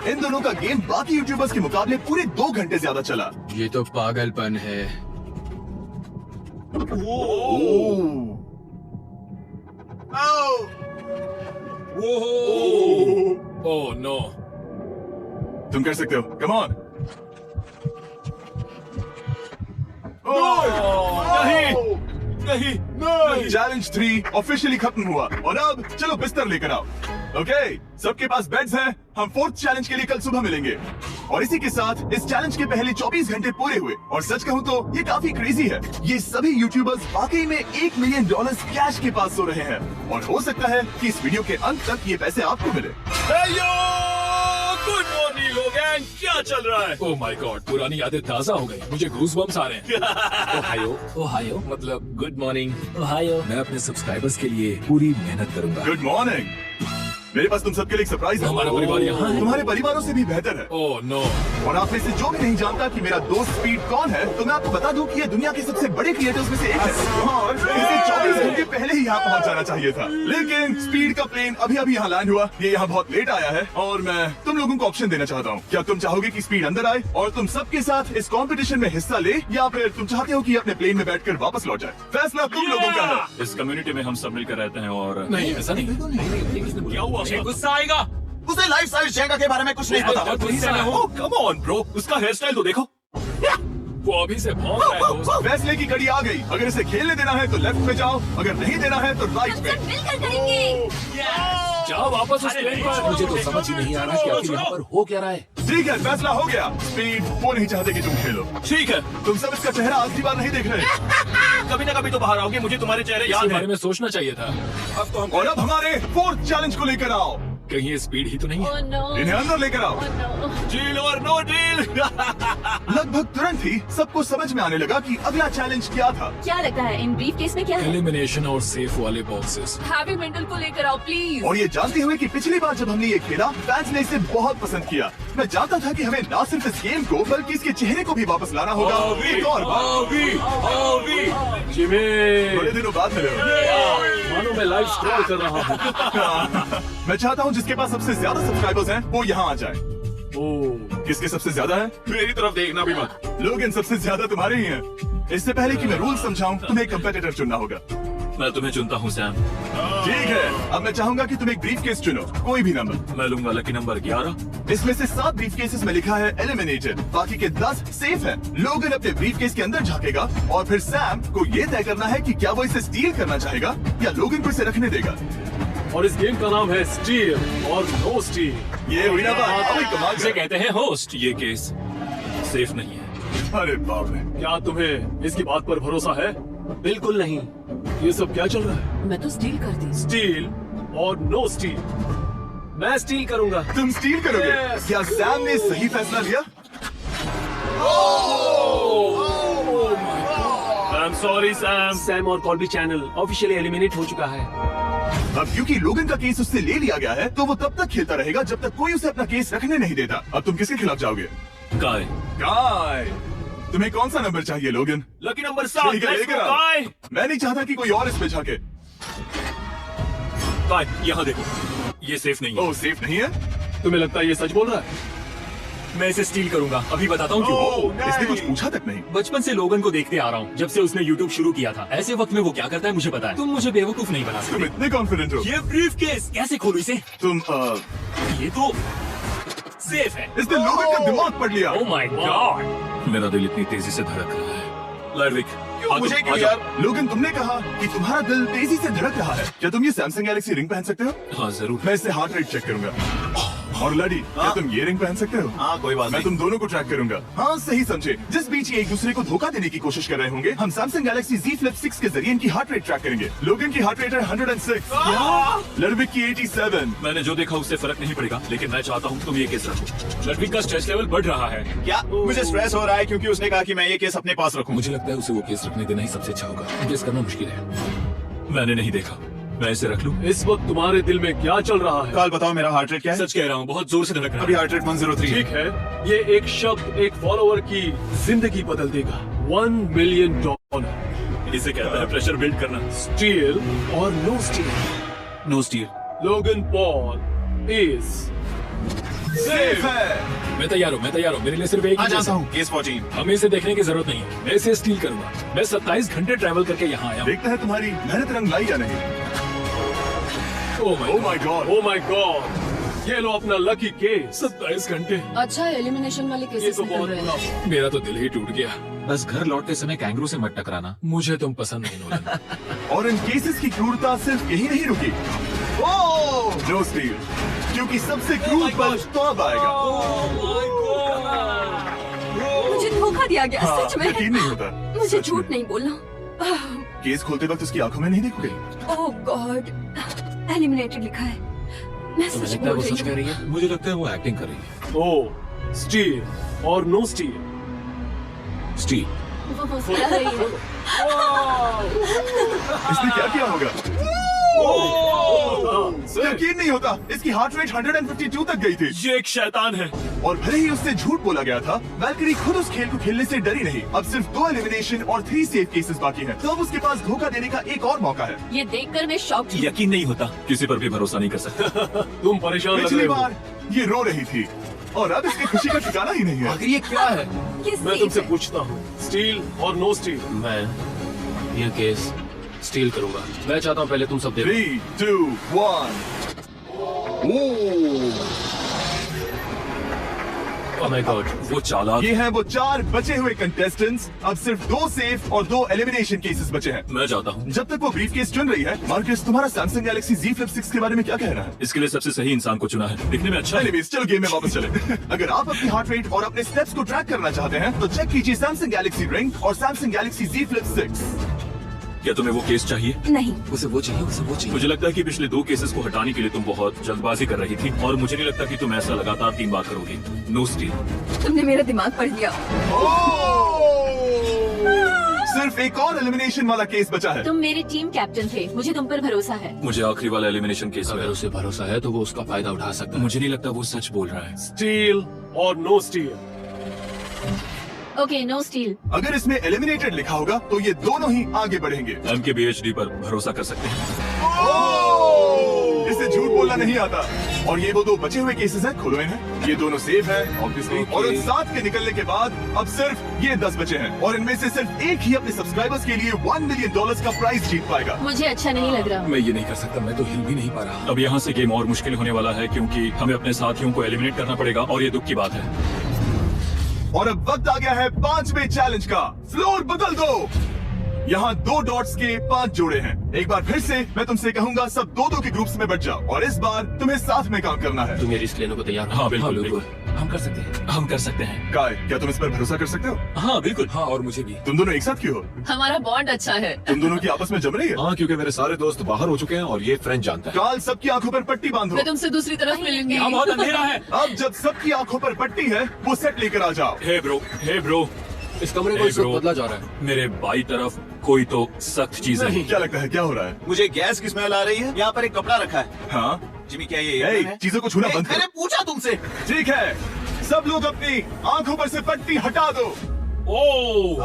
A: इन दोनों का गेम बाकी यूट्यूबर्स के मुकाबले पूरे 2 घंटे ज्यादा चला।
E: ये तो पागलपन है। Oh no.
A: तुम कर सकते हो, कम ऑन। नहीं, चैलेंज 3 ऑफिशियली खत्म हुआ और अब चलो बिस्तर लेकर आओ। ओके, सबके पास बेड्स हैं। हम 4th चैलेंज के लिए कल सुबह मिलेंगे। और इसी के साथ इस चैलेंज के पहले 24 घंटे पूरे हुए और सच कहूं तो ये काफी क्रेजी है। ये सभी यूट्यूबर्स वाकई में $1 मिलियन कैश के पास सो रहे हैं और हो सकता है कि इस वीडियो के अंत तक ये पैसे आपको मिले।
C: गुड मॉर्निंग लोगैन, क्या चल रहा है?
E: ओह माय गॉड, पुरानी यादें ताजा हो गई। मुझे गूज़बम्प्स आ रहे हैं। ओहायो, ओहायो मतलब गुड मॉर्निंग।
G: ओहायो।
E: मैं अपने सब्सक्राइबर्स के लिए पूरी मेहनत करूंगा।
A: Good morning. मेरे पास तुम सबके लिए एक सरप्राइज है।
E: हमारा परिवार यहाँ है।
A: तुम्हारे परिवारों से भी बेहतर है।
E: Oh no.
A: और आप में से जो भी नहीं जानता कि मेरा दोस्त स्पीड कौन है, तो मैं आपको बता दूं कि ये दुनिया के सबसे बड़े क्रिएटर्स में से एक है और इसे 24 घंटे पहले ही यहाँ पहुँच जाना चाहिए था। लेकिन स्पीड का प्लेन अभी यहाँ लैंड हुआ। ये यहाँ बहुत लेट आया है और मैं तुम लोगों को ऑप्शन देना चाहता हूँ। क्या तुम चाहोगे कि स्पीड अंदर आए और तुम सबके साथ इस कंपटीशन में हिस्सा ले, या फिर तुम चाहते हो कि अपने प्लेन में बैठकर वापस लौट जाए? फैसला तुम लोगों का है।
C: इस कम्युनिटी में हम सब मिलकर रहते हैं और
E: नहीं, ऐसा नहीं।
C: क्या हुआ? गुस्सा आएगा।
D: उसे लाइफ साइज जेगा के बारे में कुछ नहीं पता।
C: कम ऑन ब्रो, उसका हेयर स्टाइल तो देखो।
E: वो अभी से भौंक रहा है दोस्त।
A: फैसले की घड़ी आ गई। अगर इसे खेलने देना है तो लेफ्ट में जाओ, अगर नहीं देना है तो राइट
F: हम
A: में।
F: सब मिलकर करेंगे।
E: जाओ वापस उस प्लेन पर। मुझे तो समझ ही नहीं आ रहा कि आखिर यहाँ पर हो क्या रहा है।
A: ठीक है, फैसला हो गया। स्पीड वो नहीं चाहते कि तुम खेलो।
C: ठीक है,
A: तुम सब इसका चेहरा आखिरी बार नहीं देख रहे।
C: कभी ना कभी तो बाहर आओगे, मुझे तुम्हारे चेहरे
E: इसके
C: याद
E: बारे
C: है।
E: में सोचना चाहिए था। अब तो हम
A: और अब हमारे 4th चैलेंज को लेकर आओ।
E: कहीं ये स्पीड ही तो नहीं है।
F: Oh no.
A: इन्हें अंदर लेकर आओ।
F: Oh no.
C: डील और नो डील।
A: लगभग तुरंत ही सबको समझ में आने लगा कि अगला चैलेंज क्या था।
F: क्या लगता है इन ब्रीफ केस में क्या है?
E: एलिमिनेशन और सेफ वाले बॉक्सेस।
F: हैवी मेंटल को लेकर आओ प्लीज।
A: और ये जानते हुए कि पिछली बार जब हमने ये खेला, फैंस ने इसे बहुत पसंद किया। मैं जानता था कि हमें न सिर्फ इस गेम को बल्कि इसके चेहरे को भी वापस लाना होगा। एक और बार।
E: जिमी,
A: बड़े दिनों बाद मिले हो।
E: मानो मैं लाइव स्क्रॉल कर रहा हूँ।
A: मैं चाहता हूँ जिसके पास सबसे ज्यादा सब्सक्राइबर्स हैं वो यहाँ आ जाए।
E: ओह,
A: किसके सबसे ज्यादा है?
C: मेरी तरफ देखना भी मत।
A: लोग इन सबसे ज्यादा तुम्हारे ही हैं। इससे पहले कि मैं रूल समझाऊं, तुम्हें एक कंपेटिटर चुनना होगा।
C: मैं तुम्हें चुनता हूँ सैम।
A: ठीक है, अब मैं चाहूंगा कि तुम एक ब्रीफ केस चुनो, कोई भी नंबर।
C: मैं लूंगा लकी नंबर 11।
A: इसमें से 7 ब्रीफ केसेस में लिखा है एलिमिनेटेड, बाकी के 10 सेफ हैं। लोगन अपने ब्रीफ केस के अंदर झांकेगा और फिर सैम को ये तय करना है कि क्या वो इसे स्टील करना चाहेगा या लोगन को इसे रखने देगा।
E: और इस गेम का नाम है स्टील और नो स्टील।
A: ये हुई ना बात, अभी कमाल
C: इसे
A: से।
C: कहते हैं होस्ट। ये केस सेफ नहीं है।
A: अरे बाप रे।
E: क्या तुम्हें इसकी बात पर भरोसा है?
G: बिल्कुल नहीं।
E: ये सब क्या चल रहा है?
F: मैं तो स्टील करती।
E: स्टील और नो स्टील। मैं स्टील करूंगा।
A: तुम स्टील करोगे?
E: Yes.
A: क्या सैम ने सही फैसला लिया?
C: I am sorry Sam.
G: Sam और कॉल्बी चैनल ऑफिशियली एलिमिनेट हो चुका है।
A: अब क्योंकि लोगन का केस उससे ले लिया गया है, तो वो तब तक खेलता रहेगा जब तक कोई उसे अपना केस रखने नहीं देता। अब तुम किसके खिलाफ जाओगे?
C: काय।
A: गाय। तुम्हें कौन सा नंबर चाहिए लोगन?
C: Lucky number 7।
A: ठीक है,
C: Let's
A: लेकर
C: go,
A: आओ।
C: काय।
A: मैं नहीं चाहता कि कोई और इसमें झांके।
C: काय, यहाँ देखो, ये सेफ नहीं है।
A: ओह, सेफ नहीं है?
E: तुम्हें लगता है ये सच बोल रहा है?
C: मैं इसे स्टील करूंगा, अभी बताता हूँ क्यों।
A: ओह, इसने कुछ पूछा तक नहीं।
C: बचपन से लोगन को देखते आ रहा हूँ, जब से उसने YouTube शुरू किया था। ऐसे वक्त में वो क्या करता है मुझे पता है। तुम मुझे बेवकूफ नहीं बना
A: तुम
C: सकते।
A: इतने कॉन्फिडेंट हो?
C: ये ब्रीफ केस कैसे खोलूं इसे?
A: तुम
C: ये तो सेफ है।
A: इसने लोगन का दिमाग पढ़ लिया।
C: ओह माय गॉड, मेरा दिल इतनी तेजी से धड़क रहा है। लाइडविक,
A: मुझे क्यों यार? लोगन, तुमने कहा कि तुम्हारा दिल तेजी से धड़क रहा है। क्या तुम ये सैमसंग गैलेक्सी रिंग पहन सकते हो?
C: हाँ जरूर।
A: मैं इससे हार्ट रेट चेक करूंगा। और लड़ी, क्या तुम ये रिंग पहन सकते हो?
D: हाँ, कोई बात
A: मैं
D: नहीं।
A: तुम दोनों को ट्रैक करूंगा। हाँ, सही समझे। जिस बीच ये एक दूसरे को धोखा देने की कोशिश कर रहे होंगे, हम सैमसंग गैलेक्सी Z Flip 6 के जरिए इनकी हार्ट रेट ट्रैक करेंगे। लोगन की हार्ट रेट है 106, लड़विक की 87।
C: मैंने जो देखा उससे फर्क नहीं पड़ेगा, लेकिन मैं चाहता हूँ तुम ये केस रखो। लाइडविक का स्ट्रेस लेवल बढ़ रहा है।
B: क्या मुझे स्ट्रेस हो रहा है क्योंकि उसने कहा कि मैं ये केस अपने पास रखूं?
E: मुझे लगता है उसे वो केस रखने देना ही सबसे अच्छा होगा। केस करना मुश्किल है।
C: मैंने नहीं देखा, मैं इसे रख लूं?
E: इस वक्त तुम्हारे दिल में क्या चल रहा है?
B: काल बताओ मेरा हार्ट रेट क्या है?
C: सच कह रहा हूँ, बहुत जोर से धड़क रहा
B: अभी
C: है।
B: हार्ट रेट 103
E: ठीक है, ये एक शब्द एक फॉलोअर की जिंदगी बदल देगा। $1 मिलियन।
C: इसे कहता है प्रेशर बिल्ड करना।
E: स्टील और no steal.
C: No steal.
E: Logan Paul is
A: safe है।
E: मैं तैयार हूँ। मेरे लिए सिर्फ एक
B: हाँ
E: ही
B: जानता
E: चीज़ है।
B: हूँ, केस 14।
E: हमें इसे देखने की जरूरत नहीं है। मैं इसे स्टील करूंगा। मैं 27 घंटे ट्रैवल करके यहाँ आया हूँ।
A: देखते हैं तुम्हारी मेहनत रंग लाई या नहीं।
E: ओह
A: Oh my God.
E: Oh my God. ये लो अपना लकी केस। 27 घंटे।
F: अच्छा एलिमिनेशन वाले
E: ये
F: केसेस
E: तो
F: निकल
E: बहुत
F: रहे
E: बुरा
F: हैं।
E: हुआ। मेरा तो दिल ही टूट गया।
C: बस घर लौटते समय कैंगरू से मत टकराना।
E: मुझे तुम पसंद नहीं नोलन।
A: और इन केसेस की क्रूरता सिर्फ यही नहीं रुकी। ओह नो स्टील, क्योंकि सबसे क्रूर पल तो अब आएगा।
F: मुझे धोखा दिया गया
A: हाँ,
F: सच में।
A: यकीन नहीं होता।
F: मुझे
A: सच
F: झूठ
A: में।
F: नहीं बोलना।
A: केस खोलते वक्त उसकी आंखों में नहीं देखोगे।
F: ओह गॉड, एलिमिनेटेड लिखा है। मैं
E: तुम्हें
F: सच
E: लगता है
F: बोल
E: वो सच
F: रही
E: कह
F: हूँ।
E: रही है?
C: मुझे लगता है वो एक्टिंग कर रही है।
E: ओ स्टील और नो स्टील।
C: स्टीव,
F: वो मुस्कुरा रही है।
A: इसने क्या किया होगा? यकीन नहीं होता, इसकी हार्ट रेट 152 तक गई थी।
C: ये एक शैतान है।
A: और भले ही उससे झूठ बोला गया था, वैल्करी खुद उस खेल को खेलने से डरी नहीं। अब सिर्फ 2 एलिमिनेशन और 3 सेफ केसेस बाकी हैं। तो अब उसके पास धोखा देने का एक और मौका है।
F: ये देखकर मैं शॉक हूँ।
C: यकीन नहीं होता, किसी पर भी भरोसा नहीं कर सकता।
E: तुम परेशान लग रहे
A: पिछली
E: हो।
A: बार ये रो रही थी और अब इसकी खुशी का ठिकाना ही नहीं है।
E: आखिर ये क्या है?
F: ये
E: मैं
F: safe
E: तुमसे
F: है।
E: पूछता हूँ, स्टील और नो स्टील? मैं ये केस स्टील करूंगा। मैं चाहता हूँ पहले तुम सब देखो।
A: 3, 2, 1।
E: Oh my God.
C: वो चालाक।
A: ये हैं वो 4 बचे हुए कंटेस्टेंट्स। अब सिर्फ 2 सेफ और 2 एलिमिनेशन केसेस बचे हैं।
C: मैं जाता हूँ।
A: जब तक वो ब्रीफ केस चुन रही है, मार्कस तुम्हारा सैमसंग गैलेक्सी Z Flip 6 के बारे में क्या कहना है?
C: इसके लिए सबसे सही इंसान को चुना है। दिखने में अच्छा है।
A: एनीवेज, चलो गेम में वापस चले। अगर आप अपनी हार्ट रेट और अपने स्टेप्स को ट्रैक करना चाहते हैं, तो चेक कीजिए सैमसंग गैलेक्सी रिंग और सैमसंग गैलेक्सी Z Flip 6।
C: क्या तुम्हें वो केस चाहिए?
F: नहीं,
C: उसे वो चाहिए। मुझे लगता है कि पिछले 2 केसेस को हटाने के लिए तुम बहुत जल्दबाजी कर रही थी और मुझे नहीं लगता कि तुम ऐसा लगातार 3 बार करोगी। No steal.
F: तुमने मेरा दिमाग पढ़ लिया।
A: सिर्फ एक और एलिमिनेशन वाला केस बचा है।
F: तुम मेरे टीम कैप्टन थे, मुझे तुम पर भरोसा है।
C: मुझे आखिरी वाला एलिमिनेशन केस
E: अगर
C: में
E: उसे भरोसा है तो वो उसका फायदा उठा सकता है।
C: मुझे नहीं लगता वो सच बोल रहा है।
E: स्टील और no steal?
F: Okay, no steal.
A: अगर इसमें एलिमिनेटेड लिखा होगा, तो ये दोनों ही आगे बढ़ेंगे।
C: MKBHD पर भरोसा कर सकते हैं।
A: इसे झूठ बोलना नहीं आता। और ये वो 2 बचे हुए केसेस हैं, खोलो इन्हें। ये दोनों सेफ हैं, ऑब्वियसली। और उन 7 के निकलने के बाद अब सिर्फ ये 10 बचे हैं। और इनमें से सिर्फ एक ही अपने सब्सक्राइबर्स के लिए $1 मिलियन का प्राइज जीत पाएगा।
F: मुझे अच्छा नहीं लग रहा।
E: मैं ये नहीं कर सकता, मैं तो हिल भी नहीं पा रहा।
C: अब यहाँ से गेम और मुश्किल होने वाला है क्योंकि हमें अपने साथियों को एलिमिनेट करना पड़ेगा और ये दुख की बात है।
A: और अब वक्त आ गया है 5वें चैलेंज का। फ्लोर बदल दो। यहाँ 2 डॉट्स के 5 जोड़े हैं। एक बार फिर से मैं तुमसे कहूंगा, सब 2-2 के ग्रुप्स में बट जाओ और इस बार तुम्हें साथ में काम करना है।
E: तुम ये रिस्क लेने को तैयार हो?
C: हाँ, बिल्कुल,
E: हम कर सकते हैं।
C: हम कर सकते हैं।
A: काय, क्या तुम इस पर भरोसा कर सकते हो?
C: हाँ बिल्कुल।
E: हाँ, और मुझे भी।
A: तुम दोनों एक साथ क्यों हो?
F: हमारा बॉन्ड अच्छा है।
A: तुम दोनों की आपस में जम रही है?
B: हाँ, क्योंकि मेरे सारे दोस्त बाहर हो चुके हैं और ये फ्रेंड जानता है।
A: काल, सबकी आंखों पर पट्टी बांधो।
F: मैं तुमसे दूसरी तरफ मिलूंगी।
C: यहाँ बहुत अंधेरा है।
A: अब जब सबकी आंखों पर पट्टी है, वो सेट लेकर आ जाओ।
C: हे ब्रो,
E: इस कमरे को
C: Hey,
E: इस वक्त
C: bro.
E: बदला जा रहा है।
C: मेरे बाई तरफ कोई तो सख्त चीज है।
A: क्या लगता है क्या हो रहा है?
D: मुझे गैस की स्मेल आ रही है। यहाँ पर एक कपड़ा रखा है।
A: हाँ,
D: जिमी, क्या ये
A: ए,
D: है?
A: चीजों को छूना बंद
D: मैंने
A: करो।
D: पूछा तुमसे।
A: ठीक है, सब लोग अपनी आंखों पर से पट्टी हटा दो।
C: ओह,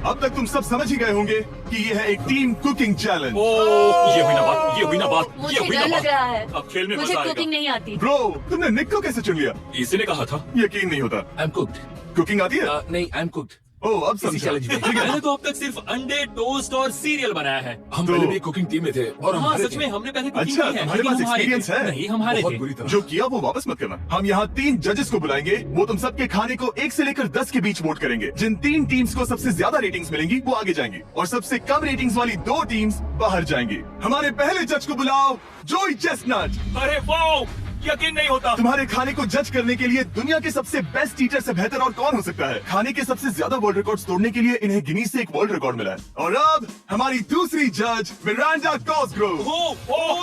A: अब तक तुम सब समझ ही गए होंगे कि ये है एक टीम कुकिंग चैलेंज।
C: ये हुई ना बात।
F: मुझे डर लग रहा है।
C: अब खेल में
F: मुझे
C: मजा
F: कुकिंग
C: आएगा।
F: नहीं आती।
A: ब्रो, तुमने निक को कैसे चुन लिया?
C: इसी ने कहा था।
A: यकीन नहीं होता।
E: I am cooked.
A: कुकिंग आती है?
E: नहीं, आई एम कुक्ड।
A: ओह, अब
E: इसी
A: समझा।
E: चैलेंज में।
A: ठीक है।
C: मैंने तो अब तक सिर्फ अंडे, टोस्ट और सीरियल बनाया है।
E: हम
A: तो-
E: पहले भी कुकिंग टीम में थे और हम
C: हाँ
E: हारे
C: सच
E: थे।
C: में हमने पहले कुकिंग
A: अच्छा,
C: की है।
A: तुम्हारे
C: लेकिन
A: पास
C: हम हारे
A: experience
C: थे।
A: है?
C: नहीं, हम हारे
E: बहुत
C: थे।
E: बुरी तरह।
A: जो किया वो वापस मत करना। हम यहाँ 3 जजेस को बुलाएंगे। वो तुम सबके खाने को 1 से लेकर 10 के बीच वोट करेंगे। जिन 3 टीम्स को सबसे ज्यादा रेटिंग्स मिलेंगी, वो आगे जाएंगी और सबसे कम रेटिंग्स वाली 2 टीम्स बाहर जाएंगी। हमारे पहले जज को बुलाओ, जोई चेस्टनट।
C: अरे वाओ, यकीन नहीं होता।
A: तुम्हारे खाने को जज करने के लिए दुनिया के सबसे बेस्ट टीचर से बेहतर और कौन हो सकता है? खाने के सबसे ज्यादा वर्ल्ड रिकॉर्ड्स तोड़ने के लिए इन्हें गिनीज से एक वर्ल्ड रिकॉर्ड मिला है। और अब हमारी दूसरी जज मिरांडा कॉसग्रोव।
C: ओह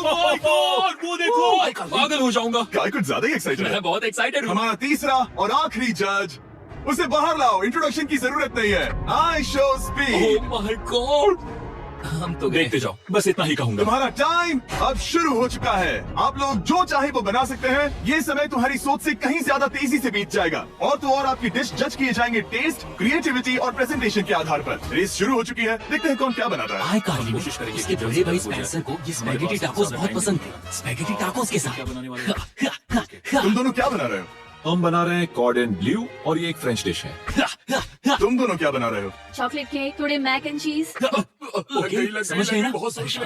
C: माय गॉड, वो देखो, पागल हो जाऊंगा।
A: काय कुछ ज्यादा ही एक्साइटेड है।
C: मैं बहुत एक्साइटेड हूँ।
A: हमारा तीसरा और आखिरी जज, उसे बाहर लाओ। इंट्रोडक्शन की जरूरत नहीं है। I show speed.
C: Oh my God, हम तो देखते जाओ, बस इतना ही कहूंगा।
A: तुम्हारा टाइम अब शुरू हो चुका है। आप लोग जो चाहे वो बना सकते हैं। ये समय तुम्हारी सोच से कहीं ज्यादा तेजी से बीत जाएगा। और तो और आपकी डिश जज किए जाएंगे टेस्ट, क्रिएटिविटी और प्रेजेंटेशन के आधार पर। रेस शुरू हो चुकी है। देखते हैं कौन क्या बनाता है।
I: हाय कार्ली,
C: कोशिश करेंगे
I: उसके
C: कि
I: बड़े
C: जल्दी
I: भाई
C: हो जाए।
I: स्पेंसर को ये
C: हमारे
I: स्पैगेटी
C: पास
I: टाकोस
C: ज्यादा
I: बहुत
C: टाइम
I: पसंद
C: नहीं
I: थे। स्पैगेटी टाकोस के
C: क्या बनाने वाले हैं?
I: साथ
A: तुम दोनों क्या बना रहे हो?
B: हम बना रहे हैं कॉर्ड एंड ब्लू और ये एक फ्रेंच डिश है।
A: तुम दोनों क्या बना रहे हो?
F: चॉकलेट केक, थोड़े मैक एंड चीज।
E: ओके, समझ गई ना?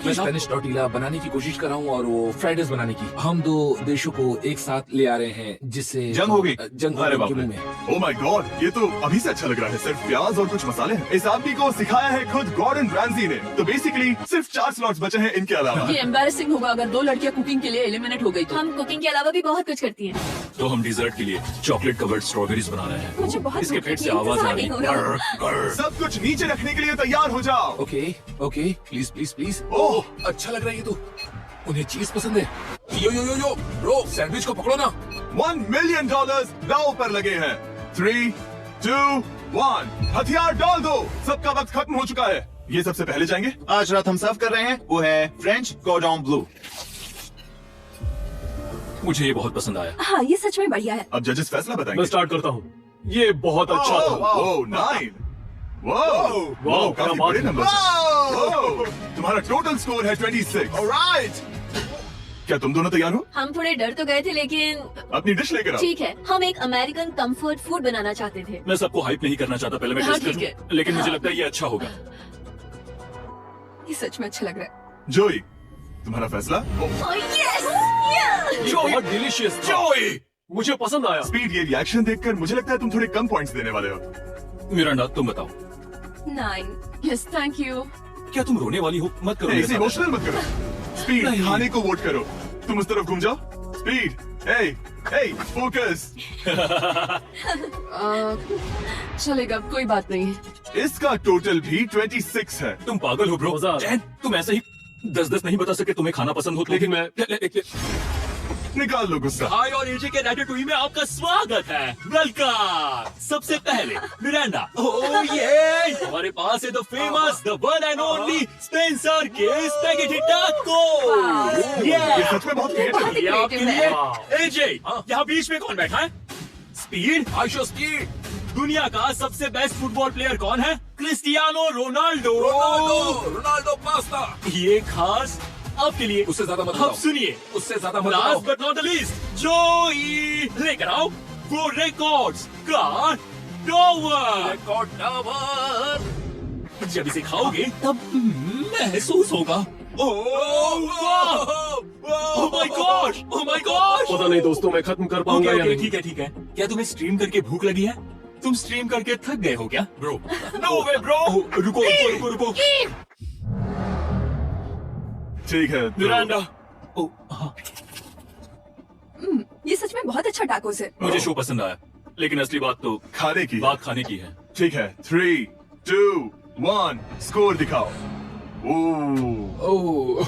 E: मैं स्पेनिश टॉर्टिला बनाने की कोशिश कर रहा हूँ और वो फ्राइड राइस बनाने की। हम दो देशों को एक साथ ले आ रहे हैं जिससे
B: जंग होगी?
E: जंग
B: अरे
E: होगी
B: बाप
E: उनके
B: रे।
E: मुंह में।
A: Oh my God, ये तो अभी से अच्छा लग रहा है। सिर्फ प्याज और कुछ मसाले हैं। इस आदमी को सिखाया है खुद गॉर्डन रैमजी ने। तो बेसिकली सिर्फ 4 स्लॉट्स बचे हैं इनके अलावा।
I: ये एम्बैरेसिंग होगा अगर 2 लड़कियां कुकिंग के लिए एलिमिनेट हो गई तो।
F: हम कुकिंग के अलावा भी बहुत कुछ करती हैं।
C: तो हम डिजर्ट के लिए चॉकलेट कवर्ड स्ट्रॉबेरीज बना रहे हैं।
F: मुझे बहुत
C: इसके
F: भूख
C: पेट से
F: लगी,
C: आवाज आ रही
F: इंतजार नहीं हो
C: है।
A: सब कुछ नीचे रखने के लिए तैयार हो जाओ।
E: Okay okay, please please please.
A: Oh,
E: अच्छा लग रहा है ये तो। उन्हें चीज पसंद है। यो यो यो यो ब्रो, सैंडविच को पकड़ो ना।
A: $1 million दांव पर लगे हैं। 3, 2, 1, हथियार डाल दो। सबका वक्त खत्म हो चुका है। ये सबसे पहले जाएंगे।
B: आज रात हम सर्व कर रहे हैं वो है फ्रेंच कॉर्डन ब्लू।
C: मुझे ये बहुत पसंद आया।
F: हाँ, ये सच में बढ़िया है।
A: अब जजेस फैसला
G: मैं
A: बताएंगे।
G: स्टार्ट करता हूँ। ये बहुत अच्छा था।
A: ओह 9। वाह, काफी
G: क्या
A: बड़े
G: बात है।
A: नंबर। तुम्हारा टोटल स्कोर है 26। ऑलराइट, क्या तुम दोनों तैयार हो?
F: हम थोड़े डर तो गए थे लेकिन
A: अपनी डिश लेकर आओ।
F: ठीक है। हम एक अमेरिकन कंफर्ट फूड बनाना चाहते थे।
C: मैं सबको हाइप नहीं करना चाहता, पहले मैं
F: हाँ,
C: टेस्ट
F: ठीक
C: करूं। लेकिन मुझे लगता है ये अच्छा होगा।
I: ये सच में अच्छा लग रहा है।
A: जोई, तुम्हारा फैसला?
F: Oh, yes!
G: ये बहुत डिलीशियस था। मुझे पसंद आया।
A: स्पीड, ये रिएक्शन देखकर मुझे लगता है तुम थोड़े कम पॉइंट्स देने वाले हो।
C: मिरांडा, तुम बताओ।
I: 9। Yes, thank you.
C: क्या तुम रोने वाली हो? मत करो
A: ऐसे
C: मेरे साथ।
A: इमोशनल मत करो। स्पीड,
C: नहीं।
A: खाने को वोट करो। तुम उस तरफ घूम जाओ। Speed, hey, focus.
I: चलेगा, कोई बात नहीं।
A: इसका टोटल भी 26 है।
C: तुम पागल हो ब्रो।
G: मजा आ रहा है।
C: तुम ऐसे ही 10-10 नहीं बता सके तुम्हें खाना पसंद हो तो।
G: लेकिन मैं
A: निकाल लो गुस्सा।
C: हाय और एजे के रैटेटुई में आपका स्वागत है। वेलकम। सबसे पहले मिरांडा। ओह ये हमारे पास है the famous, the one and only Spencer के स्पैगेटी टाको।
A: ये सच में बहुत क्रिएटिव है।
C: ये आपके
I: creative
C: लिए।
G: है।
C: एजे, यहाँ बीच में कौन बैठा है? स्पीड।
E: ISEER speed.
C: दुनिया का सबसे बेस्ट फुटबॉल प्लेयर कौन है? Cristiano Ronaldo.
E: Ronaldo pasta.
C: ये खास आपके लिए।
E: उससे ज्यादा मत
C: अब
E: बताओ।
C: सुनिए,
E: उससे ज्यादा मत बताओ।
C: Last but not the least, जोई लेकर आओ वो रिकॉर्ड्स का टॉवर।
E: Record tower.
C: जब इसे खाओगे तब महसूस होगा। Oh my gosh, oh my gosh.
G: पता नहीं दोस्तों, मैं खत्म कर पाऊंगा या नहीं।
C: ठीक है ठीक है। क्या तुम्हें स्ट्रीम करके भूख लगी है? तुम स्ट्रीम करके थक गए हो क्या ब्रो? No way bro. रुको रुको रुको रुको।
A: ठीक है, तो
C: मिरांडा। ओह हाँ,
I: ये सच में बहुत अच्छा टाकोस है।
C: मुझे शो पसंद आया, लेकिन असली बात तो
A: खाने की।
C: बात खाने की है।
A: ठीक है, 3, 2, 1, स्कोर दिखाओ। ओह,
E: ओह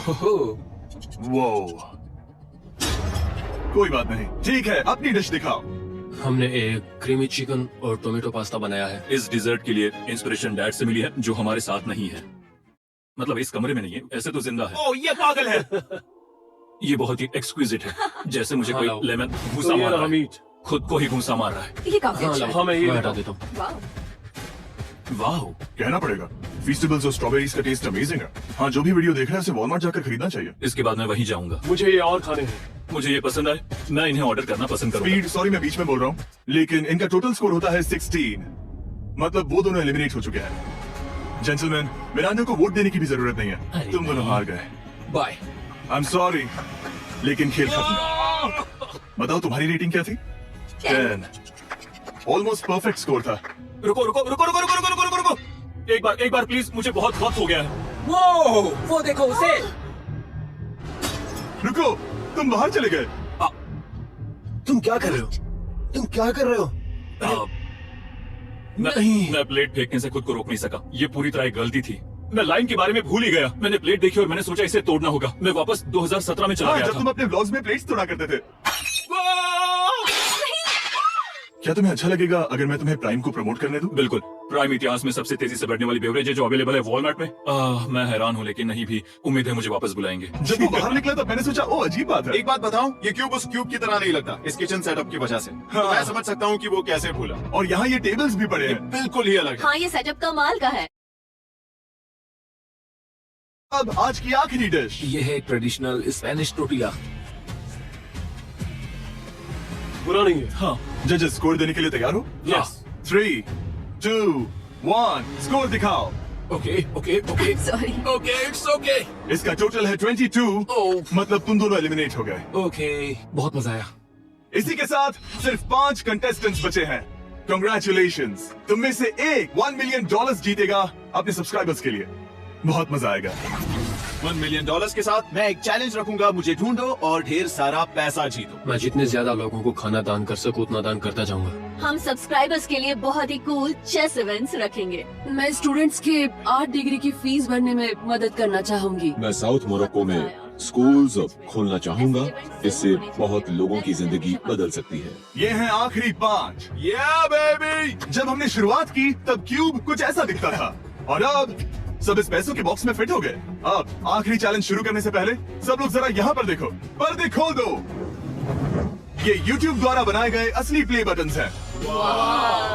A: वो कोई बात नहीं। ठीक है, अपनी डिश दिखाओ।
G: हमने एक क्रीमी चिकन और टोमेटो पास्ता बनाया है।
C: इस डिजर्ट के लिए इंस्पिरेशन डैड से मिली है, जो हमारे साथ नहीं है। मतलब इस कमरे में नहीं है, ऐसे तो जिंदा है।
A: ओह, ये पागल है।
C: ये बहुत ही एक्सक्विजिट है, जैसे मुझे कोई
G: हाँ,
C: लेमन
G: तो
C: घूसा
G: ये
C: मार
G: रहा
C: रहा है।
G: मीट।
C: खुद को ही घूसा मार रहा है।
I: ये काफी
G: हाँ,
I: अच्छा है।
G: हाँ, मैं ये
C: मैं
G: हटा
C: हटा
G: देता हूँ।
I: वाह।
C: वाह,
A: कहना पड़ेगा, फीस्टेबल्स और स्ट्रॉबेरीज का टेस्ट अमेजिंग है। हाँ, जो भी वीडियो देख रहा है उसे वॉलमार्ट जाकर खरीदना चाहिए।
C: इसके बाद मैं वहीं जाऊंगा।
G: मुझे ये और खाने हैं।
C: मुझे ये पसंद आए, मैं इन्हें ऑर्डर करना पसंद करूंगा।
A: स्पीड, सॉरी मैं बीच में बोल रहा हूँ, लेकिन इनका टोटल स्कोर होता है 16। मतलब वो दोनों एलिमिनेट हो चुके हैं। जेंटलमैन, मिरांडा को वोट देने की भी जरूरत नहीं है।
C: अरे
A: तुम दोनों हार गए।
E: बाय।
A: आई एम सॉरी, लेकिन खेल खत्म। बताओ तुम्हारी रेटिंग क्या थी? 10। ऑलमोस्ट परफेक्ट स्कोर था।
C: रुको रुको रुको रुको रुको रुको रुको रुको। एक बार प्लीज, मुझे बहुत वक्त हो गया है।
E: वो देखो उसे।
A: रुको, तुम बाहर चले गए।
D: तुम क्या कर रहे हो? तुम क्या कर रहे हो?
C: मैं प्लेट फेंकने से खुद को रोक नहीं सका। ये पूरी तरह एक गलती थी। मैं लाइन के बारे में भूल ही गया। मैंने प्लेट देखी और मैंने सोचा इसे तोड़ना होगा। मैं वापस 2017 में चला
A: हाँ,
C: गया
A: जब
C: था।
A: तुम अपने व्लॉग्स में प्लेट्स तोड़ा करते थे। क्या तुम्हें अच्छा लगेगा अगर मैं तुम्हें प्राइम को प्रमोट करने दूं?
C: बिल्कुल। प्राइम इतिहास में सबसे तेजी से बढ़ने वाली बेवरेज है जो अवेलेबल है वॉलमार्ट में। मैं हैरान हूँ, लेकिन नहीं भी। उम्मीद है मुझे वापस बुलाएंगे।
A: जब वो बाहर निकला तब मैंने सोचा, ओ अजीब बात है।
B: एक बात बताऊं, ये क्यूब उस क्यूब की तरह नहीं लगता इस किचन सेटअप की वजह से। तो मैं समझ सकता हूँ कि वो कैसे भूला।
A: और यहाँ ये टेबल्स भी पड़े
B: ये
A: हैं।
B: बिल्कुल ही अलग है।
F: हाँ, ये सेटअप कमाल का है।
A: अब आज की आखिरी डिश।
E: ये है ट्रेडिशनल स्पेनिश टोर्टिला।
G: बुरा नहीं है।
C: हाँ,
A: जजेस स्कोर देने के लिए तैयार हो?
G: यस।
A: 3, 2, 1 स्कोर दिखाओ।
E: Okay okay okay
I: sorry.
E: Okay it's okay
A: इसका टोटल है 22।
E: ओह
A: मतलब तुम दोनों एलिमिनेट हो गए।
E: ओके बहुत मजा आया।
A: इसी के साथ सिर्फ 5 कंटेस्टेंट्स बचे हैं। कंग्रेचुलेशंस, तुम में से एक $1 मिलियन जीतेगा अपने सब्सक्राइबर्स के लिए। बहुत मजा आएगा।
B: $1 मिलियन के साथ मैं एक चैलेंज रखूंगा, मुझे ढूंढो और ढेर सारा पैसा जीतो।
G: मैं जितने ज्यादा लोगों को खाना दान कर सकूं उतना दान करता जाऊंगा।
F: हम सब्सक्राइबर्स के लिए बहुत ही कूल चेस इवेंट्स रखेंगे।
I: मैं स्टूडेंट्स के 8 डिग्री की फीस भरने में मदद करना चाहूंगी।
J: मैं साउथ मोरक्को में स्कूल्स खोलना चाहूंगा। इससे बहुत लोगों की जिंदगी बदल सकती है।
A: ये हैं आखिरी 5। Yeah, baby! जब हमने शुरुआत की तब क्यूब कुछ ऐसा दिखता था और अब सब इस पैसों के बॉक्स में फिट हो गए। अब आखिरी चैलेंज शुरू करने से पहले सब लोग जरा यहाँ पर देखो। पर्दे खोल दो। ये YouTube द्वारा बनाए गए असली प्ले बटन्स हैं।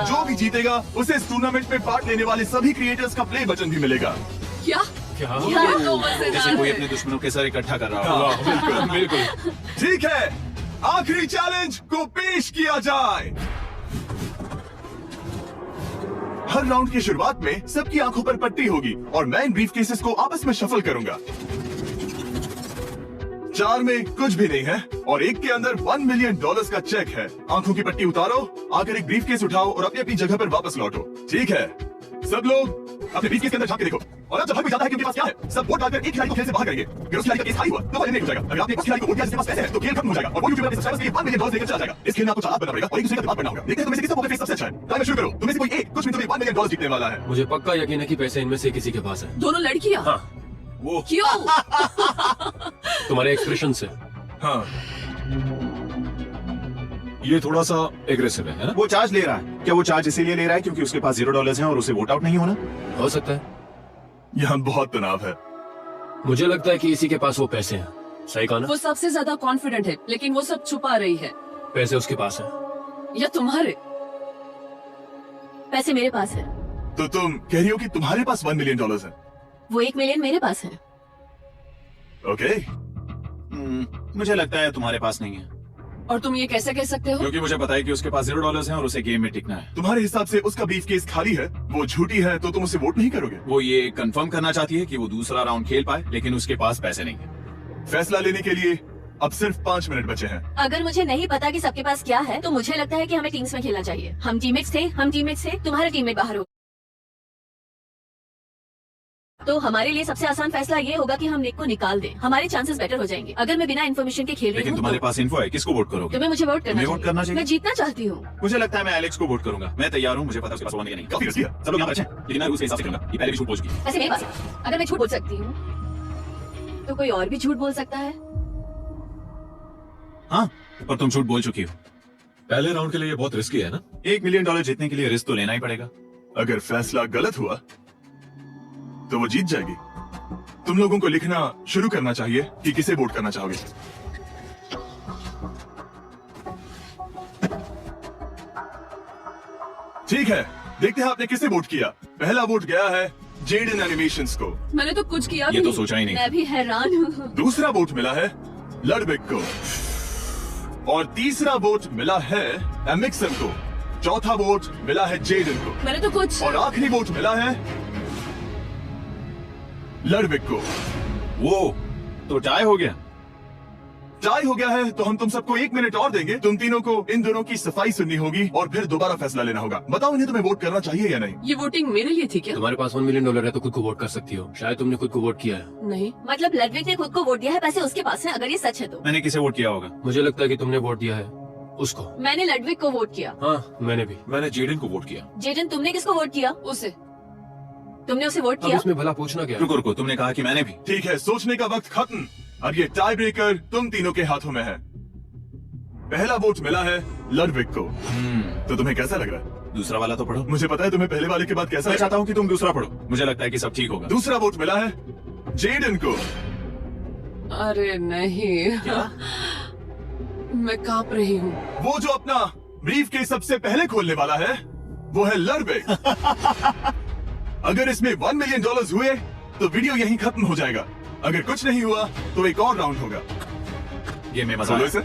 A: जो भी जीतेगा उसे इस टूर्नामेंट में पार्ट लेने वाले सभी क्रिएटर्स का प्ले बटन भी मिलेगा।
I: क्या? ये तो मजेदार
B: जैसे कोई
I: है।
B: अपने दुश्मनों के सर इकट्ठा कर रहा हो।
E: बिल्कुल।
A: ठीक है, आखिरी चैलेंज को पेश किया जाए। हर राउंड की शुरुआत में सबकी आंखों पर पट्टी होगी और मैं इन ब्रीफ केसेस को आपस में शफल करूंगा। 4 में कुछ भी नहीं है और एक के अंदर $1 मिलियन का चेक है। आंखों की पट्टी उतारो, आकर एक ब्रीफ केस उठाओ और अपनी अपनी जगह पर वापस लौटो। ठीक है, सब लोग अपने ब्रीफ केस के अंदर झांक के देखो। और अब जब हक भी जाता है कि उनके पास क्या है, सब वोट डालकर एक खिलाड़ी को खेल से बाहर करेंगे। अगर उस खिलाड़ी का केस खाली हुआ तो वो एलिमिनेट हो जाएगा। अगर आपने उस खिलाड़ी को वोट दिया जिसके पास पैसे हैं तो खेल खत्म हो जाएगा और वो यूट्यूबर अपने सब्सक्राइबर्स के लिए $1 मिलियन लेकर चला जाएगा। इस खेल में आपको चालाक बनना पड़ेगा और एक दूसरे का दिमाग बनना होगा। देखते हैं तुम्हें से किसका पोकर फेस सबसे अच्छा है। टाइमर शुरू करो। तुम्हें से कोई एक कुछ मिनटों में $1 मिलियन जीतने वाला है।
G: मुझे पक्का यकीन है कि पैसे इनमें से किसी के पास है।
I: दोनों लड़कियाँ?
G: हाँ।
B: वो
I: क्यों?
G: तुम्हारे एक्सप्रेशन से।
A: हाँ,
J: ये थोड़ा सा एग्रेसिव है ना?
B: वो चार्ज ले रहा है। क्या वो चार्ज इसीलिए ले रहा है क्योंकि उसके पास $0 है और उसे वोट आउट नहीं होना?
G: हो सकता है।
A: यहाँ बहुत तनाव है।
G: मुझे लगता है कि इसी के पास वो पैसे हैं। सही कहा ना?
I: वो सबसे ज्यादा कॉन्फिडेंट है लेकिन वो सब छुपा रही है।
G: पैसे उसके पास हैं।
I: या तुम्हारे?
F: पैसे मेरे पास है।
A: तो तुम कह रही हो कि तुम्हारे पास $1 मिलियन है?
F: वो 1 मिलियन मेरे पास है।
A: ओके,
B: मुझे लगता है तुम्हारे पास नहीं है
I: और तुम ये कैसे कह सकते हो?
B: क्योंकि मुझे पता है कि उसके पास $0 है और उसे गेम में टिकना है।
A: तुम्हारे हिसाब से उसका ब्रीफ केस खाली है, वो झूठी है, तो तुम उसे वोट नहीं करोगे?
B: वो ये कंफर्म करना चाहती है कि वो दूसरा राउंड खेल पाए लेकिन उसके पास पैसे नहीं है।
A: फैसला लेने के लिए अब सिर्फ 5 मिनट बचे हैं।
F: अगर मुझे नहीं पता कि सबके पास क्या है तो मुझे लगता है कि हमें टीम्स में खेलना चाहिए। हम टीममेट्स थे, तुम्हारे टीममेट बाहर हो। तो हमारे लिए सबसे आसान फैसला ये होगा कि हम निक को निकाल दें। हमारे चांसेस बेटर हो जाएंगे। अगर मैं बिना इन्फॉर्मेशन के खेल रही
B: लेकिन
F: हूँ
B: तुम्हारे
F: तो
B: पास इन्फो है, किसको वोट करोगे?
F: तुम्हें मुझे वोट करना
B: तुम्हें वोट करना चाहिए।
F: मैं जीतना चाहती हूँ।
B: मुझे लगता है मैं एलेक्स को वोट करूंगा। मैं तैयार हूँ, मुझे पता है उसके पास होने नहीं।
A: काफी रसी है।
B: सब लोग यहाँ पर अच्छे हैं, लेकिन मैं रूल्स के हिसाब से खेलूंगा। ये पहले भी झूठ बोल चुकी है।
F: वैसे मेरे पास है। अगर मैं झूठ बोल सकती हूँ तो कोई और भी झूठ बोल सकता है।
B: हाँ, पर तुम झूठ बोल चुकी हो।
J: पहले राउंड के लिए ये बहुत रिस्की है ना?
B: $1 मिलियन जीतने के लिए रिस्क तो लेना ही पड़ेगा।
A: अगर फैसला गलत हुआ तो वो जीत जाएगी। तुम लोगों को लिखना शुरू करना चाहिए कि किसे वोट करना चाहोगे। ठीक है, देखते हैं आपने किसे वोट किया। पहला वोट गया है जेडन एनिमेशंस को।
I: मैंने तो कुछ किया
B: ये
I: भी
B: तो
I: नहीं।
B: सोचा ही नहीं।
F: मैं भी हैरान हूँ।
A: दूसरा वोट मिला है लडविक को और तीसरा वोट मिला है एमिक्सन को। चौथा वोट मिला है जेडन को
I: मैंने तो कुछ।
A: और आखिरी वोट मिला है लडविक को।
B: वो तो टाई हो गया।
A: टाई हो गया है तो हम तुम सबको 1 मिनट और देंगे। तुम तीनों को इन दोनों की सफाई सुननी होगी और फिर दोबारा फैसला लेना होगा। बताओ इन्हें तुम्हें वोट करना चाहिए या नहीं?
I: ये वोटिंग मेरे लिए थी क्या?
G: तुम्हारे पास $1 मिलियन है तो खुद को वोट कर सकती हो। शायद तुमने खुद को वोट किया है।
I: नहीं।
F: मतलब लडविक ने खुद को वोट दिया है, पैसे उसके पास हैं। अगर ये सच है तो
B: मैंने किसे वोट किया होगा?
G: मुझे लगता है कि तुमने वोट दिया है उसको।
F: मैंने लडविक को वोट किया।
G: हाँ, मैंने भी।
J: मैंने जेडन को वोट किया।
F: जेडन, तुमने किसको वोट किया?
I: उसे।
F: तुमने उसे वोट
G: अब
F: किया?
G: इसमें भला पूछना क्या है?
B: रुको रुको, तुमने कहा कि मैंने भी।
A: ठीक है, सोचने का वक्त खत्म। अब ये टाई ब्रेकर तुम तीनों के हाथों में है। पहला वोट मिला है लडविक को। तो तुम्हें कैसा लग रहा है?
B: दूसरा वाला तो पढ़ो।
A: मुझे पता है तुम्हें पहले वाले के बाद कैसा
B: मैं
A: है।
B: चाहता हूँ कि तुम दूसरा पढ़ो। मुझे लगता है कि सब ठीक होगा।
A: दूसरा वोट मिला है जेडन को।
I: अरे नहीं।
B: क्या?
I: मैं कांप रही हूँ।
A: वो जो अपना ब्रीफ के सबसे पहले खोलने वाला है वो है लडविक। अगर इसमें $1 मिलियन हुए तो वीडियो यहीं खत्म हो जाएगा। अगर कुछ नहीं हुआ तो एक और राउंड होगा।
B: गेम में मजा
A: बोलो
B: आया।
A: इसे।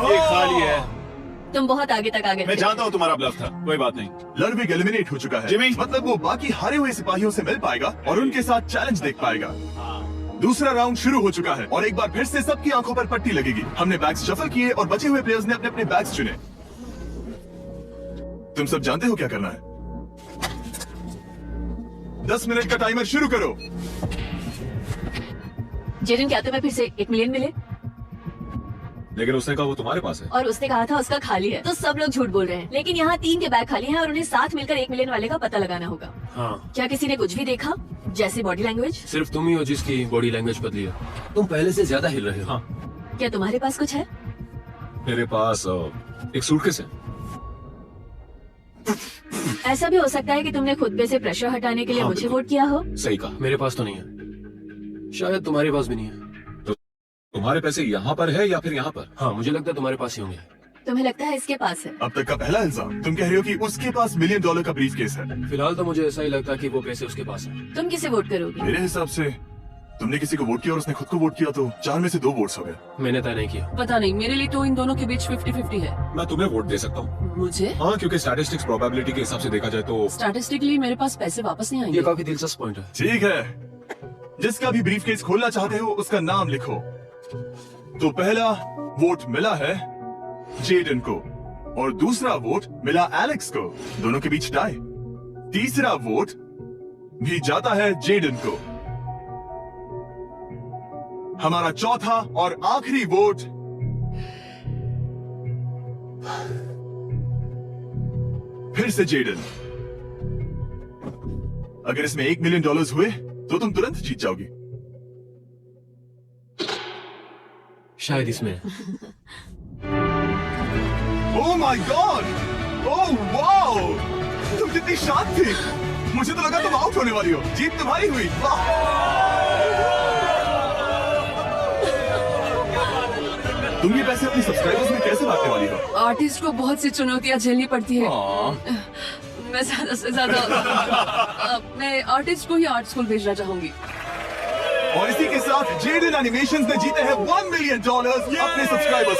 B: ये खाली है।
F: तुम बहुत आगे तक आ गए
B: मैं
F: थे।
B: जानता हूँ तुम्हारा ब्लफ था, कोई बात नहीं।
A: लडविग एलिमिनेट हो चुका है।
B: जिमी।
A: मतलब वो बाकी हारे हुए सिपाहियों से मिल पाएगा और उनके साथ चैलेंज देख पाएगा। दूसरा राउंड शुरू हो चुका है और एक बार फिर से सबकी आंखों पर पट्टी लगेगी। हमने बैग्स शफल किए और बचे हुए प्लेयर्स ने अपने अपने बैग्स चुने। तुम सब जानते हो क्या करना है। 10 मिनट का टाइमर शुरू करो।
F: जेडन, क्या तुम्हें फिर से 1 मिलियन मिले?
J: लेकिन उसने कहा वो तुम्हारे पास है।
F: और उसने कहा था उसका खाली है, तो सब लोग झूठ बोल रहे हैं। लेकिन यहाँ 3 के बैग खाली हैं और उन्हें साथ मिलकर 1 मिलियन वाले का पता लगाना होगा।
G: हाँ,
F: क्या किसी ने कुछ भी देखा, जैसे बॉडी लैंग्वेज?
G: सिर्फ तुम ही हो जिसकी बॉडी लैंग्वेज बदली है। तुम पहले से ज्यादा हिल रहे हो।
J: हाँ,
F: क्या तुम्हारे पास कुछ है?
J: मेरे पास एक सूटकेस है।
F: ऐसा भी हो सकता है कि तुमने खुद पे से प्रेशर हटाने के लिए
J: हाँ,
F: मुझे
J: बिल्कुल।
F: वोट किया हो।
J: सही कहा।
G: मेरे पास तो नहीं है, शायद तुम्हारे पास भी नहीं है।
J: तुम्हारे पैसे यहाँ पर है या फिर यहाँ पर?
G: हाँ, मुझे लगता है तुम्हारे पास ही होंगे।
F: तुम्हें लगता है इसके पास है?
A: अब तक का पहला इल्जाम। तुम कह रहे हो कि उसके पास $1 मिलियन का ब्रीफकेस है।
G: फिलहाल तो मुझे ऐसा ही लगता है कि वो पैसे उसके पास है।
F: तुम किसे वोट करोगे?
A: मेरे हिसाब से तुमने किसी को वोट किया और उसने खुद को वोट किया, तो 4 में से 2 वोट्स हो गए।
G: मैंने तय नहीं किया।
I: पता नहीं, मेरे लिए तो इन दोनों के बीच 50-50 है।
J: मैं तुम्हें वोट दे सकता हूँ।
I: मुझे
J: हाँ, क्योंकि स्टैटिस्टिक्स प्रोबेबिलिटी के हिसाब से देखा जाए तो
I: स्टैटिस्टिकली मेरे पास पैसे वापस नहीं
G: ये
I: आएंगे।
G: काफी दिलचस्प पॉइंट है।
A: ठीक है, जिसका भी ब्रीफकेस खोलना चाहते हो उसका नाम लिखो। तो पहला वोट मिला है जेडन को और दूसरा वोट मिला एलेक्स को। दोनों के बीच टाई। तीसरा वोट भी जाता है जेडन को। हमारा चौथा और आखिरी वोट फिर से जेडन। अगर इसमें $1 मिलियन हुए तो तुम तुरंत जीत जाओगी।
G: शायद इसमें।
A: Oh my God! Oh wow! तुम कितनी शांत थी। मुझे तो लगा तुम आउट होने वाली हो। जीत तुम्हारी हुई। वाह! तुम ये पैसे अपने सब्सक्राइबर्स में कैसे बांटने वाली हो?
I: आर्टिस्ट को बहुत सी चुनौतियां झेलनी पड़ती है। मैं ज्यादा से ज्यादा मैं आर्टिस्ट को ही आर्ट स्कूल भेजना चाहूंगी।
A: और इसी के साथ जेडन एनिमेशंस ने जीते हैं $1 मिलियन अपने सब्सक्राइबर्स